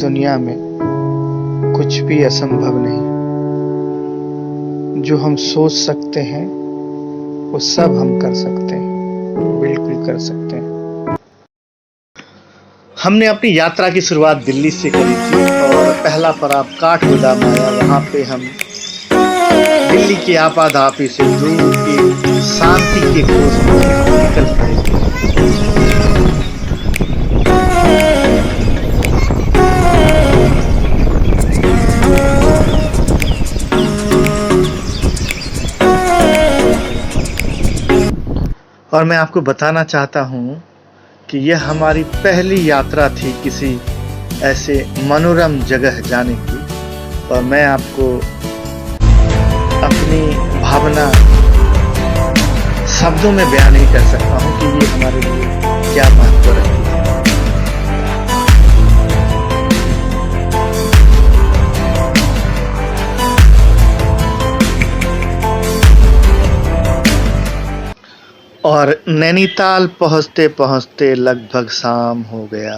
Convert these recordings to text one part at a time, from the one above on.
दुनिया में कुछ भी असंभव नहीं। जो हम सोच सकते हैं वो सब हम कर सकते हैं, बिल्कुल कर सकते हैं। हमने अपनी यात्रा की शुरुआत दिल्ली से करी थी और पहला पड़ाव काठगोदाम आया। वहाँ पे हम दिल्ली की आपाधापी से दूर एक शांति के खोज में हम निकल पड़े थे। और मैं आपको बताना चाहता हूँ कि यह हमारी पहली यात्रा थी किसी ऐसे मनोरम जगह जाने की। और मैं आपको अपनी भावना शब्दों में बयान नहीं कर सकता हूँ कि ये हमारे लिए क्या महत्व रखती है। और नैनीताल पहुंचते पहुंचते लगभग शाम हो गया।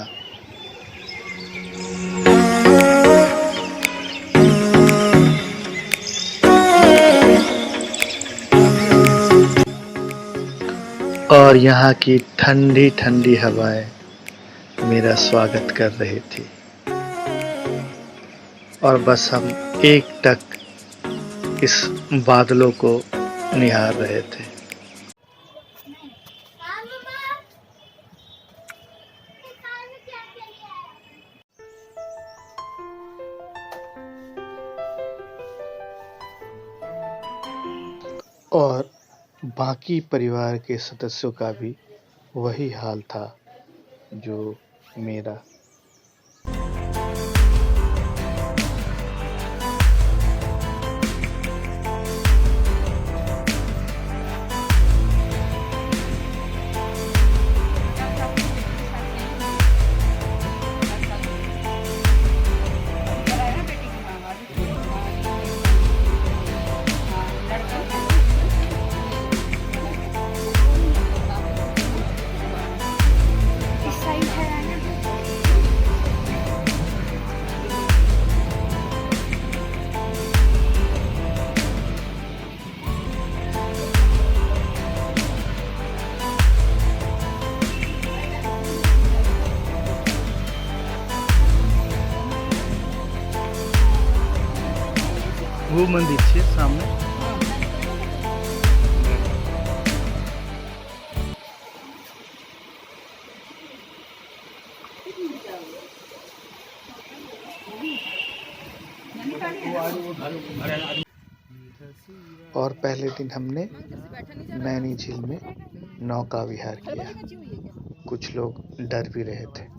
और यहाँ की ठंडी ठंडी हवाएं मेरा स्वागत कर रही थी और बस हम एकटक इस बादलों को निहार रहे थे। और बाकी परिवार के सदस्यों का भी वही हाल था जो मेरा। वो मंदिर છે सामने। और पहले दिन हमने नैनी झील में नौका विहार किया। कुछ लोग डर भी रहे थे।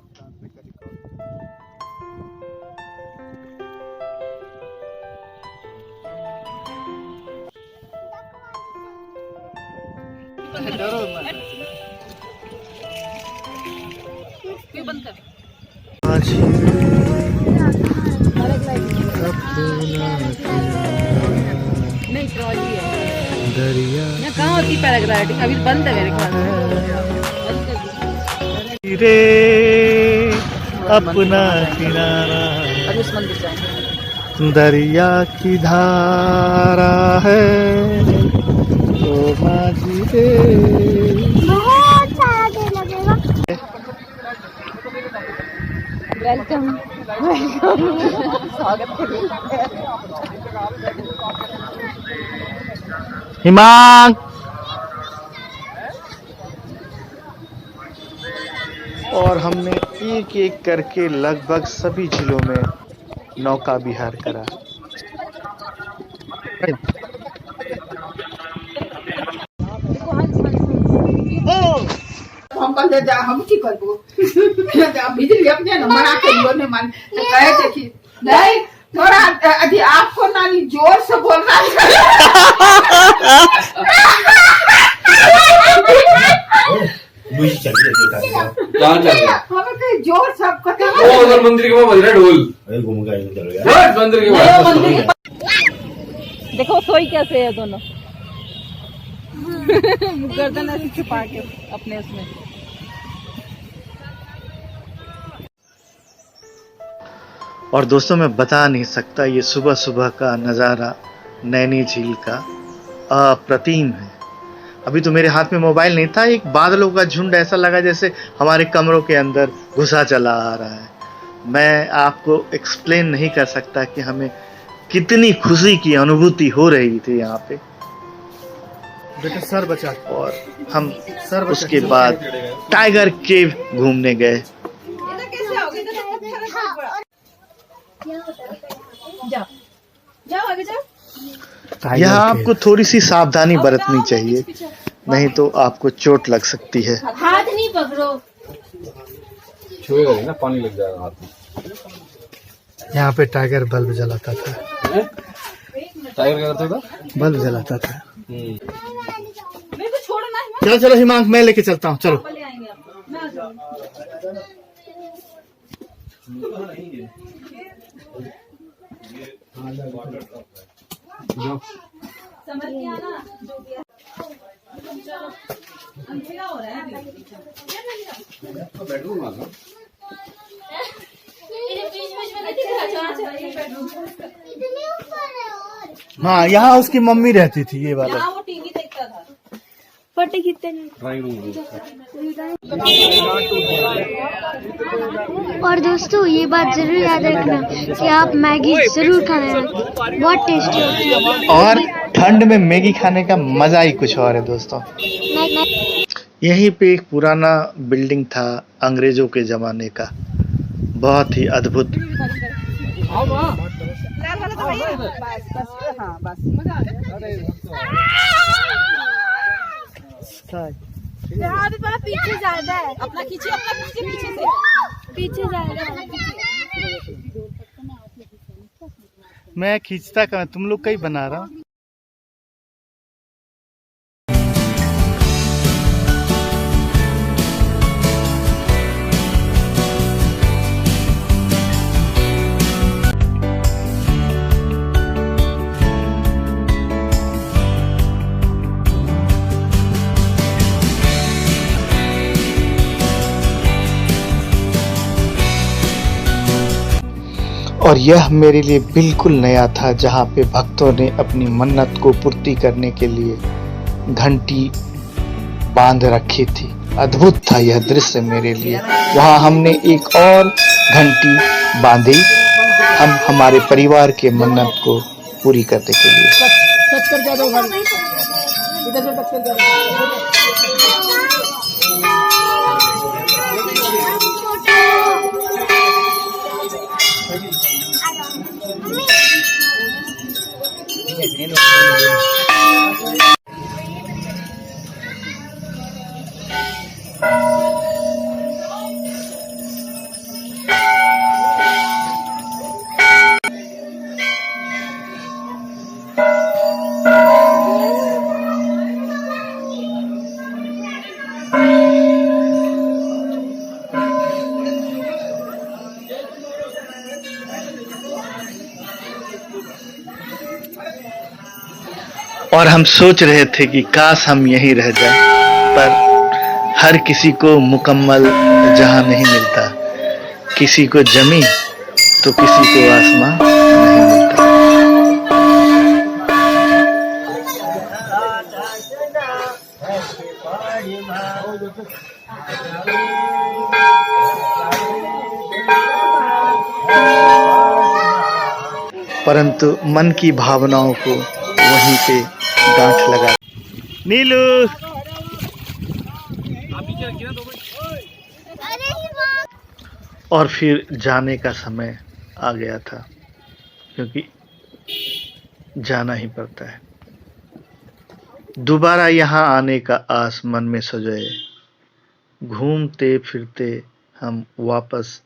नहीं ट्रॉली है दरिया कहाँ होती पैराग्लाइडिंग अभी बंद है मेरे ख्याल से। रे अपना किनारा दरिया की धारा है तो माझी रे। बहुत सारा देर लगेगा। वेलकम स्वागत के लिए। हिमांग। और हमने एक एक करके लगभग सभी झीलों में नौका विहार करा। हम कहले जा हम की करबो जा बिजली अपने न मना के बोलने मान कहे थे कि नहीं थोड़ा अभी आपको नानी जोर से बोलना है। मुझे चाहिए देखा कहां जा रहे हमें कहीं जोर सब कहते हैं। ओ उधर मंदिर के पास बज रहा है ढोल। अरे घूम के आएंगे चलो यार मंदिर के पास। देखो सोई कैसे है दोनों। गर्दन ऐसे छुपा के अपने उसमें। और दोस्तों मैं बता नहीं सकता, ये सुबह सुबह का नज़ारा नैनी झील का अप्रतिम है। अभी तो मेरे हाथ में मोबाइल नहीं था, एक बादलों का झुंड ऐसा लगा जैसे हमारे कमरों के अंदर घुसा चला आ रहा है। मैं आपको एक्सप्लेन नहीं कर सकता कि हमें कितनी खुशी की अनुभूति हो रही थी यहाँ पे। बेटा सर बचा। और हम सर उसके बाद टाइगर केव घूमने गए। जाओ जाओ आगे जाओ। यहाँ आपको थोड़ी सी सावधानी बरतनी चाहिए, नहीं तो आपको चोट लग सकती है। हाथ नहीं पकड़ो। छुएगा नहीं ना, पानी लग जाएगा हाथ में। यहाँ पे टाइगर बल्ब जलाता था। टाइगर क्या करता था? बल्ब जलाता था। मेरे को छोड़ना है। चलो चलो हिमांक, मैं लेके चलता हूँ, चलो। ले आएंगे आप। मैं आ जाऊंगी। समझ नहीं आना जो भी है। चलो अंधेरा हो रहा है अभी। बेडरूम आ गया। मेरे बीच में नहीं बेडरूम इतनी ऊपर है और हाँ, यहाँ उसकी मम्मी रहती थी, ये वाला। यहाँ वो टीवी देखता था। फटे कितने नहीं। Drawing room. और दोस्तों ये बात जरूर याद रखना कि आप मैगी जरूर खाना, बहुत टेस्टी होती है। और ठंड में मैगी खाने का मजा ही कुछ और है दोस्तों। यहीं पे एक पुराना बिल्डिंग था अंग्रेजों के जमाने का, बहुत ही अद्भुत। पीछे ज्यादा है। अपना खींचे, अपना खींचे पीछे से। पीछे ज्यादा है। मैं खींचता कहाँ, तुम लोग का ही बना रहा हूँ। और यह मेरे लिए बिल्कुल नया था, जहाँ पे भक्तों ने अपनी मन्नत को पूर्ति करने के लिए घंटी बांध रखी थी। अद्भुत था यह दृश्य मेरे लिए। वहाँ हमने एक और घंटी बांधी, हम हमारे परिवार के मन्नत को पूरी करने के लिए। और हम सोच रहे थे कि काश हम यहीं रह जाएं, पर हर किसी को मुकम्मल जहां नहीं मिलता। किसी को जमी तो किसी को आसमां नहीं मिलता। परंतु मन की भावनाओं को वहीं पे गांठ लगा। नीलू, और फिर जाने का समय आ गया था, क्योंकि जाना ही पड़ता है। दोबारा यहाँ आने का आस मन में सजाए, घूमते फिरते हम वापस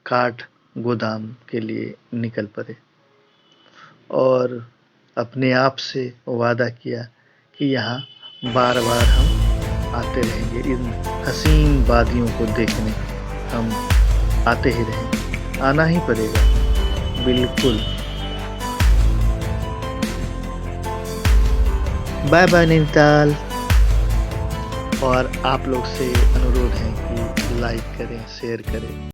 काठ गोदाम के लिए निकल पड़े और अपने आप से वादा किया कि यहाँ बार बार हम आते रहेंगे। इन हसीन वादियों को देखने हम आते ही रहेंगे, आना ही पड़ेगा बिल्कुल। Bye bye Nainital. और आप लोग से अनुरोध है कि लाइक करें, शेयर करें।